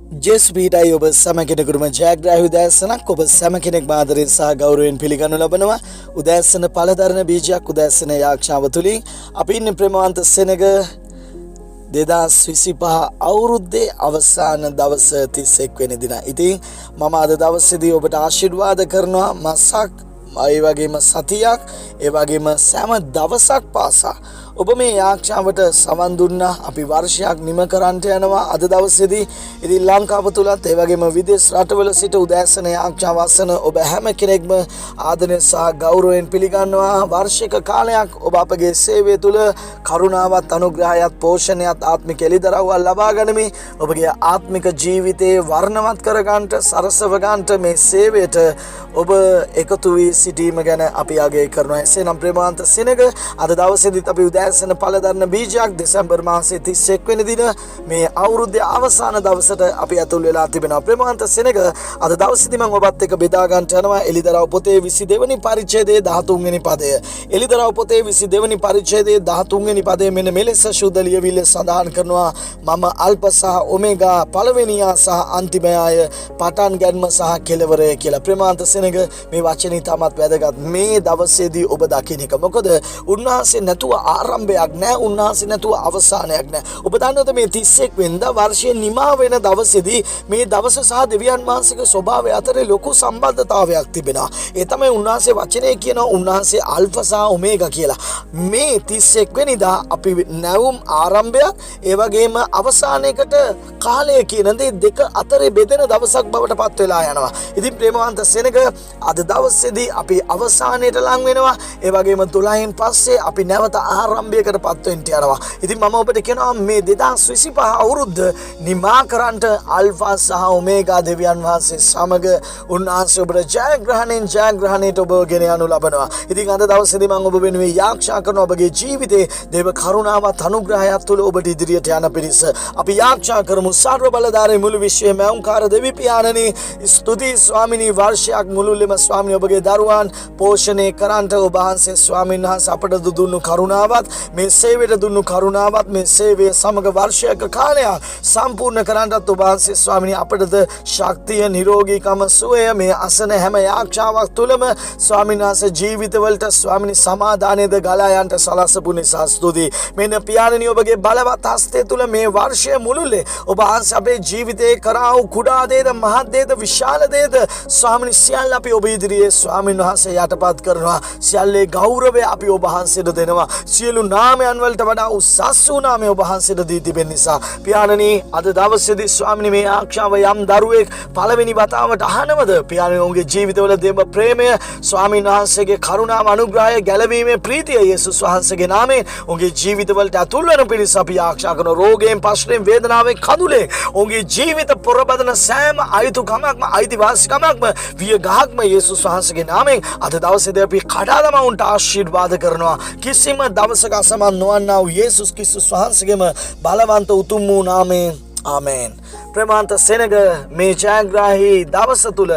ජෙස්පීටයි ඔබ සැම කෙනෙකුටම ජයග්‍රාහී උදෑසනක් ඔබ සැම කෙනෙක් ආදරයෙන් සහ ගෞරවයෙන් පිළිගනු ලබනවා. උදෑසන පළදරන බීජයක් උදෑසන යාක්ෂාව තුළින් අපි ඉන්නේ ප්‍රේමවන්ත සෙනග 2025 අවුරුද්දේ අවසාන දවස 31 වෙනි දින. ඉතින් මම අද දවසේදී ඔබට ආශිර්වාද කරනවා මාසක් ඒ වගේම සතියක් ඒ වගේම සෑම දවසක් පාසා ඔබ මේ යාක්ෂාවට සවන් දුන්නා. අපි වර්ෂයක් නිම කරන්නට යනවා අද දවසේදී. ඉතින් ලංකාව තුලත් ඒ වගේම විදේශ රටවල සිට උදෑසන යාක්ෂාව අසන ඔබ හැම කෙනෙක්ම ආදරයෙන් සහ ගෞරවයෙන් පිළිගන්නවා. වාර්ෂික කාලයක් ඔබ අපගේ සේවය තුල කරුණාවත් අනුග්‍රහයත් පෝෂණයත් ආත්මික එළිදරව්ව ලබා ගනිමින් ඔබගේ ආත්මික ජීවිතේ වර්ණවත් කර ගන්නට සරසව ගන්නට මේ සේවයට ඔබ එකතු වී සිටීම ගැන අපි අගය කරනවා. එසේනම් ප්‍රේමවන්ත සෙනග අද දවසේදීත් අපි උදෑසන පළදරන බීජයක් දෙසැම්බර් මාසයේ 31 වෙනි දින මේ අවුරුද්දේ අවසාන දවසට අපි ඇතුල් වෙලා තිබෙනවා. ප්‍රේමවන්ත සෙනග අද දවසේදී මම ඔබත් එක්ක බෙදා ගන්නට යනවා එළිදරව් පොතේ 22 වෙනි පරිච්ඡේදයේ 13 වෙනි පදය. එළිදරව් පොතේ 22 වෙනි පරිච්ඡේදයේ 13 වෙනි පදයේ මෙන්න මෙලෙස සුද්ධ ලියවිල්ල සඳහන් කරනවා. මම අල්ප සහ ඔමේගා පළවෙනියා සහ අන්තිමයාය පටන් ගැනීම සහ කෙලවරය කියලා. ප්‍රේමවන්ත සෙනග මේ වචනේ තාමත් වැදගත් මේ දවසේදී ඔබ දකින්න එක. මොකද උන්වහන්සේ නැතුව ආරම්භයක් නැහැ, උන්වහන්සේ නැතුව අවසානයක් නැහැ. ඔබ දන්නවද මේ 31 වෙනිදා වර්ෂයේ නිමා වෙන දවසේදී මේ දවස සහ දෙවියන් වහන්සේගේ ස්වභාවය අතර ලොකු සම්බන්ධතාවයක් තිබෙනවා. ඒ තමයි උන්වහන්සේ වචනේ කියනවා උන්වහන්සේ අල්ෆා සහ ඔමේගා කියලා. මේ 31 වෙනිදා අපි නැවුම් ආරම්භයක් ඒ වගේම අවසානයකට කාලය කියන දේ දෙක අතරේ බෙදෙන දවසක් බවට පත් වෙලා යනවා. ඉතින් ප්‍රේමවන්ත සෙනග අද දවසේදී අපි අවසානයට ලං වෙනවා. ඒ වගේම 12න් පස්සේ අපි නැවත ආරම්භයකට පත් වෙන්න යනවා. ඉතින් මම ඔබට කියනවා මේ 2025 අවුරුද්ද නිමා කරන්නට අල්ෆා සහ ඔමේගා දෙවියන් වහන්සේ සමග උන්වහන්සේ ඔබට ජයග්‍රහණයට ඔබ ගෙන යනු ලබනවා. ඉතින් අද දවසේදී මම ඔබ වෙනුවෙන් යාක්ෂා කරන ඔබගේ ජීවිතේ දේව කරුණාවත් අනුග්‍රහයත් තුළ ඔබට ඉදිරියට යන පිණිස අපි යාක්ෂා කරමු. සර්ව බලධාරී මුළු විශ්වයේම ඕංකාර දෙවි පියාණනි ස්තුති ස්වාමිනී වර්ෂයක් මුළුල්ලේම ස්වාමිනී ඔබගේ දරුවන් පෝෂණය කරන්නට ඔබ වහන්සේ ස්වාමීන් වහන්සේ අපට දුන්නු කරුණාවත් මේ සේවයට දුන්නු කරුණාවත් මේ සේවයේ සමග වර්ෂයක කාලයක් සම්පූර්ණ කරන්නත් ඔබ වහන්සේ ස්වාමිනී අපටද ශක්තිය නිරෝගීකම සුවය මේ අසන හැම යාක්ෂාවක් තුළම ස්වාමීන් වහන්සේ ජීවිතවලට ස්වාමිනී සමාදානයේද ගලා යන්නට සලසපු නිසා ස්තුතියි. මෙන්න පියාණනි ඔබගේ බලවත් හස්තය තුළ මේ වර්ෂය මුළුල්ලේ ඔබ වහන්සේ අපේ ජීවිතේ කරා වූ කුඩා දේද මහත් දේද විශාල දේද ස්වාමිනී සියල්ල අපි ඔබ ඉදිරියේ ස්වාමීන් වහන්සේ යටපත් කරනවා. සියල්ලේ ගෞරවය අපි ඔබ වහන්සේට දෙනවා. සියලු නාමයන් වලට වඩා උසස් වූ නාමය ඔබ වහන්සේට දී තිබෙන නිසා පියාණනි අද දවසේදී ස්වාමිනී මේ ආක්ෂාව යම් දරුවෙක් පළවෙනි වතාවට අහනවද පියාණනි ඔවුන්ගේ ජීවිතවල දේව ප්‍රේමය ස්වාමීන් වහන්සේගේ කරුණාව අනුග්‍රහය ගැලවීමේ ප්‍රීතිය යේසුස් වහන්සේගේ නාමයෙන් ඔවුන්ගේ ජීවිතවලට අතුල් වෙන පිණිස අපි ආක්ෂා කරන රෝගයෙන් පස්යෙන් වේදනාවෙන් කඳුලේ ඔවුන්ගේ ජීවිත පොරබදන සෑම අයිතුකමක්ම අයිතිවාසිකමක්ම විය ගහක්ම යේසුස් වහන්සේගේ නාමයෙන් අද දවසේදී අපි කඩා දමා උන්ට ආශිර්වාද කරනවා. කිසිම දවසක අසමන් නොවන්නා වූ යේසුස් ක්‍රිස්තුස් වහන්සේගේම බලවන්ත උතුම් වූ නාමයෙන් ආමේන්. ප්‍රේමවන්ත සෙනග මේ ජයග්‍රාහී දවස තුල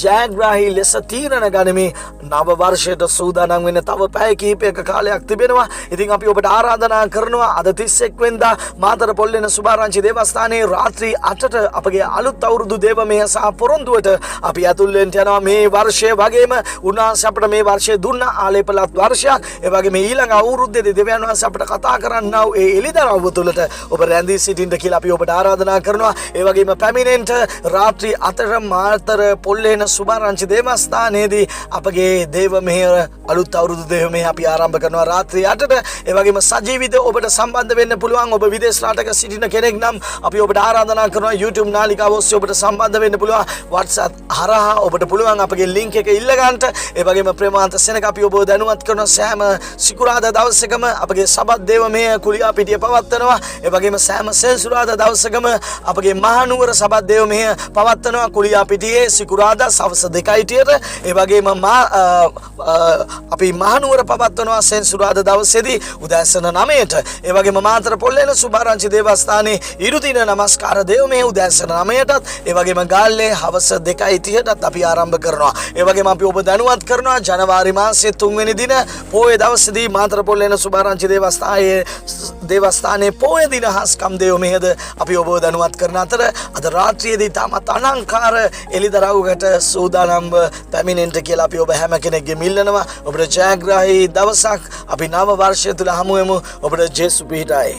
ජයග්‍රාහී ලෙස තීරණ ගනිමින් නව වර්ෂයට සූදානම් වෙන තව පැය කිහිපයක කාලයක් තිබෙනවා. ඉතින් අපි ඔබට ආරාධනා කරනවා අද 31 වෙනිදා මාතර පොල්ලෙන සුභාරංචි දේවස්ථානයේ රාත්‍රී 8ට අපගේ අලුත් අවුරුදු දේවමය සහ පොරොන්දුවට අපි ඇතුල් වෙන්න යනවා. මේ වර්ෂය වගේම උන්වහන්සේ අපට මේ වර්ෂය දුන්න ආලේපලත් වර්ෂයක්. ඒ වගේම ඊළඟ අවුරුද්දේදී දෙවියන් වහන්සේ අපට කතා කරන්නා වූ ඒ එළිදරව්ව තුළට ඔබ රැඳී සිටින්න කියලා අපි ඔබට ආරාධනා කරනවා. ඒ වගේම පැමිණෙන්ට රාත්‍රී 8ට මාතර පොල්ලේන සුභාරංචි දේවස්ථානයේදී අපගේ දේව මෙහෙර අලුත් අවුරුදු දේව මෙහෙ අපි ආරම්භ කරනවා රාත්‍රී 8ට. ඒ වගේම සජීවිත ඔබට සම්බන්ධ වෙන්න පුළුවන්. ඔබ විදේශ රටක සිටින කෙනෙක් නම් අපි ඔබට ආරාධනා කරනවා YouTube නාලිකාව ඔස්සේ ඔබට සම්බන්ධ වෙන්න පුළුවන්. WhatsApp හරහා ඔබට පුළුවන් අපගේ link එක ඉල්ල ගන්නට. ඒ වගේම ප්‍රේමවන්ත සෙනග අපි ඔබව දැනුවත් කරන සෑම සිකුරාදා දවසකම අපගේ සබත් දේව මෙහෙ කුලියාපිටිය පවත්වනවා. ඒ වගේම සෑම සෙන්සුරාදා දවසකම අපගේ මහනුවර සබත් දේව මෙහෙ පවත්වනවා කුලියාපිටියේ සිකුරාදා සවස් 2ට. ඒ වගේම අපි මහනුවර පවත්වනවා සෙන්සුරාදා දවසේදී උදෑසන 9ට. ඒ වගේම මාතර පොල්ලේන සුභාරංචි දේවස්ථානයේ ඉරුදින නමස්කාර දේව මෙහෙ උදෑසන 9ටත්. ඒ වගේම ගාල්ලේ හවස 2:30ටත් අපි ආරම්භ කරනවා. ඒ වගේම අපි ඔබ දැනුවත් කරනවා ජනවාරි මාසයේ 3 වෙනි දින පොයේ දවසේදී මාතර පොල්ලේන සුභාරංචි දේවස්ථානයේ පොයේ දින හස්කම් දේව මෙහෙද අපි ඔබ ඔබ දැනුවත් කරන අතර අද රාත්‍රියේදී තාමත් අනංකාර එළිදරව්කට සූදානම්ව පැමිණෙන්න කියලා අපි ඔබ හැම කෙනෙක්ගෙම ඉල්ලනවා. ඔබට ජයග්‍රාහී දවසක්. අපි නව වර්ෂය තුල හමු වෙමු. ඔබට ජේසු පිහිටයි.